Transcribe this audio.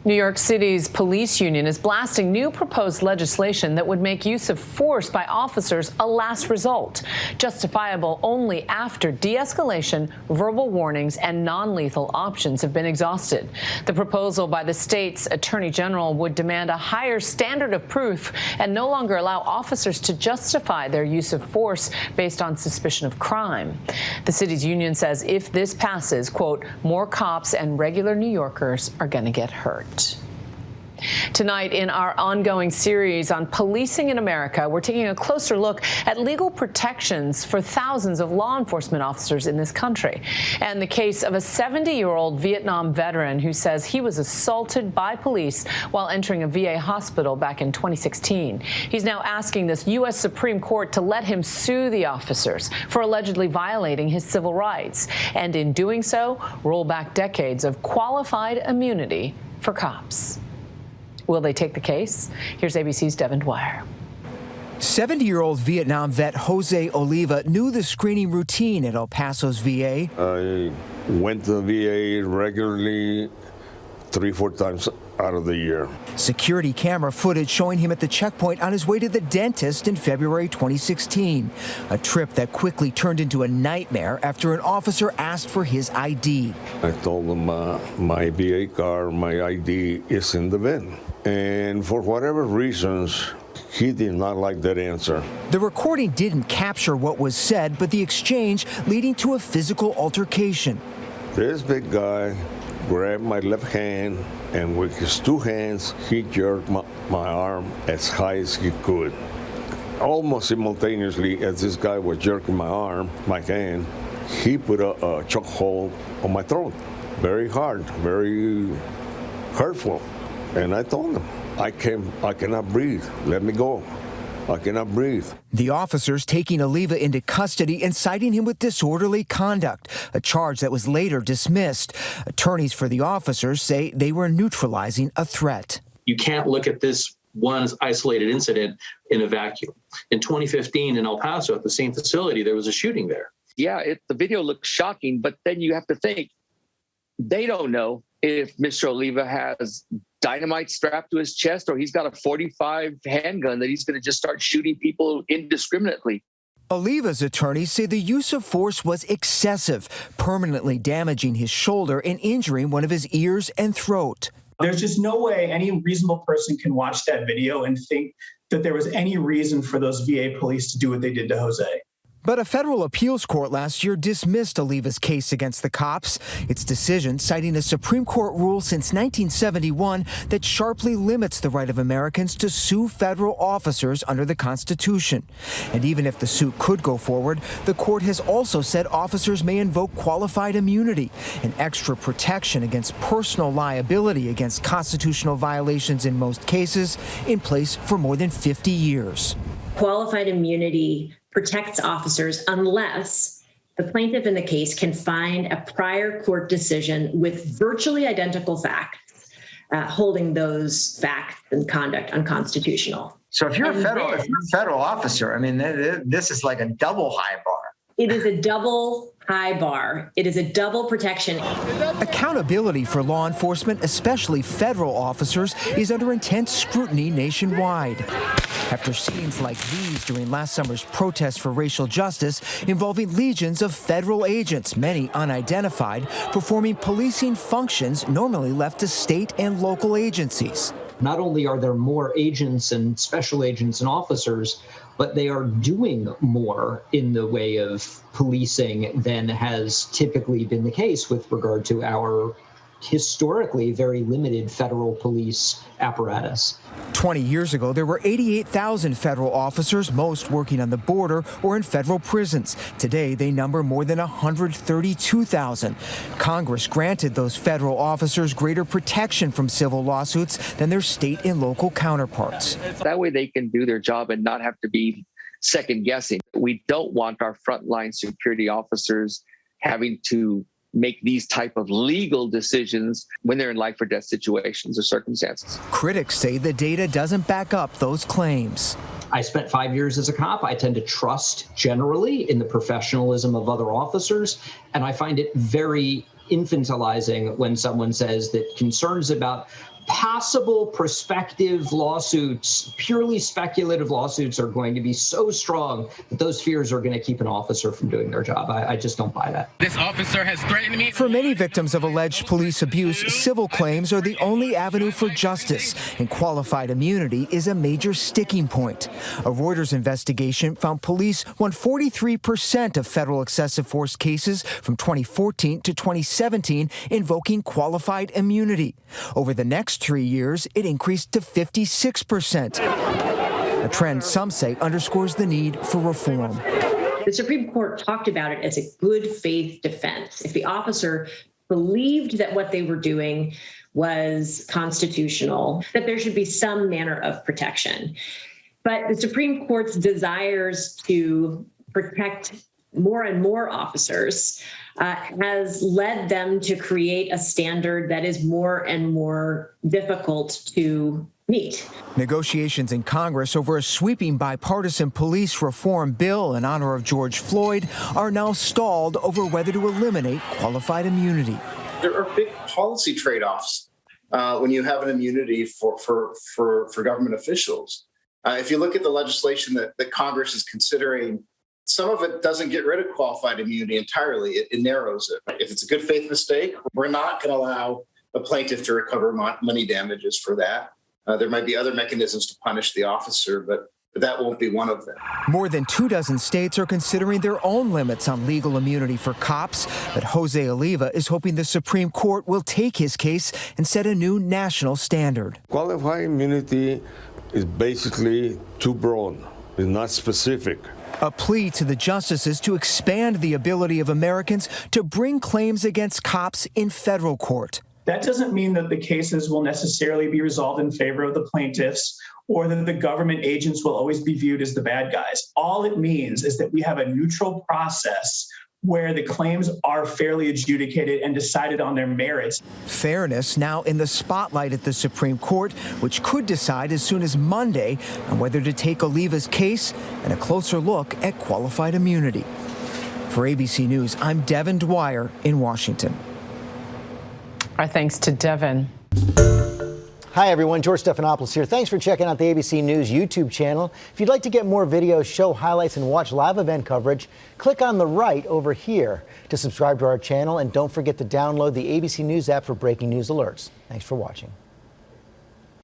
New York City's police union is blasting new proposed legislation that would make use of force by officers a last result, justifiable only after de-escalation, verbal warnings, and non-lethal options have been exhausted. The proposal by the state's attorney general would demand a higher standard of proof and no longer allow officers to justify their use of force based on suspicion of crime. The city's union says if this passes, quote, more cops and regular New Yorkers are going to get hurt. Tonight, in our ongoing series on policing in America, we're taking a closer look at legal protections for thousands of law enforcement officers in this country, and the case of a 70-year-old Vietnam veteran who says he was assaulted by police while entering a VA hospital back in 2016. He's now asking this U.S. Supreme Court to let him sue the officers for allegedly violating his civil rights, and in doing so, roll back decades of qualified immunity for cops. Will they take the case? Here's ABC's Devin Dwyer. 70-year-old Vietnam vet Jose Oliva knew the screening routine at El Paso's VA. I went to the VA regularly 3-4 times out of the year. Security camera footage showing him at the checkpoint on his way to the dentist in February 2016. A trip that quickly turned into a nightmare after an officer asked for his ID. I told him my VA card, my ID is in the bin. And for whatever reasons, he did not like that answer. The recording didn't capture what was said, but the exchange leading to a physical altercation. This big guy grabbed my left hand, and with his two hands, he jerked my arm as high as he could. Almost simultaneously as this guy was jerking my arm, my hand, he put a chokehold on my throat. Very hard, very hurtful. And I told him, I cannot breathe. Let me go. I cannot breathe. The officers taking Oliva into custody and citing him with disorderly conduct, a charge that was later dismissed. Attorneys for the officers say they were neutralizing a threat. You can't look at this one isolated incident in a vacuum. In 2015 in El Paso at the same facility, there was a shooting there. Yeah, the video looks shocking, but then you have to think, they don't know if Mr. Oliva has dynamite strapped to his chest or he's got a .45 handgun that he's going to just start shooting people indiscriminately. Oliva's attorneys say the use of force was excessive, permanently damaging his shoulder and injuring one of his ears and throat. There's just no way any reasonable person can watch that video and think that there was any reason for those VA police to do what they did to Jose. But a federal appeals court last year dismissed Oliva's case against the cops. Its decision citing a Supreme Court rule since 1971 that sharply limits the right of Americans to sue federal officers under the Constitution. And even if the suit could go forward, the court has also said officers may invoke qualified immunity, an extra protection against personal liability against constitutional violations in most cases, in place for more than 50 years. Qualified immunity protects officers unless the plaintiff in the case can find a prior court decision with virtually identical facts, holding those facts and conduct unconstitutional. So if you're a federal officer, I mean, this is like a double high bar. It is a double high bar. It is a double protection. Accountability for law enforcement, especially federal officers, is under intense scrutiny nationwide. After scenes like these during last summer's protests for racial justice involving legions of federal agents, many unidentified, performing policing functions normally left to state and local agencies. Not only are there more agents and special agents and officers, but they are doing more in the way of policing than has typically been the case with regard to our historically very limited federal police apparatus. 20 years ago, there were 88,000 federal officers, most working on the border or in federal prisons. Today, they number more than 132,000. Congress granted those federal officers greater protection from civil lawsuits than their state and local counterparts. That way they can do their job and not have to be second guessing. We don't want our frontline security officers having to make these type of legal decisions when they're in life or death situations or circumstances. Critics say the data doesn't back up those claims. I spent 5 years as a cop. I tend to trust generally in the professionalism of other officers, and I find it very infantilizing when someone says that concerns about possible prospective lawsuits, purely speculative lawsuits, are going to be so strong that those fears are going to keep an officer from doing their job. I just don't buy that. This officer has threatened me. For many victims of alleged police abuse, civil claims are the only avenue for justice, and qualified immunity is a major sticking point. A Reuters investigation found police won 43% of federal excessive force cases from 2014 to 2017, invoking qualified immunity. Over the next 3 years, it increased to 56%. A trend some say underscores the need for reform. The Supreme Court talked about it as a good faith defense. If the officer believed that what they were doing was constitutional, that there should be some manner of protection. But the Supreme Court's desires to protect more and more officers has led them to create a standard that is more and more difficult to meet. Negotiations in Congress over a sweeping bipartisan police reform bill in honor of George Floyd are now stalled over whether to eliminate qualified immunity. There are big policy trade-offs when you have an immunity for government officials. If you look at the legislation that Congress is considering, some of it doesn't get rid of qualified immunity entirely. It narrows it. If it's a good faith mistake, we're not going to allow a plaintiff to recover money damages for that. There might be other mechanisms to punish the officer, but that won't be one of them. More than 24 states are considering their own limits on legal immunity for cops, but Jose Oliva is hoping the Supreme Court will take his case and set a new national standard. Qualified immunity is basically too broad. It's not specific. A plea to the justices to expand the ability of Americans to bring claims against cops in federal court. That doesn't mean that the cases will necessarily be resolved in favor of the plaintiffs or that the government agents will always be viewed as the bad guys. All it means is that we have a neutral process where the claims are fairly adjudicated and decided on their merits. Fairness now in the spotlight at the Supreme Court, which could decide as soon as Monday on whether to take Oliva's case and a closer look at qualified immunity. For ABC News, I'm Devin Dwyer in Washington. Our thanks to Devin. Hi, everyone. George Stephanopoulos here. Thanks for checking out the ABC News YouTube channel. If you'd like to get more videos, show highlights, and watch live event coverage, click on the right over here to subscribe to our channel. And don't forget to download the ABC News app for breaking news alerts. Thanks for watching.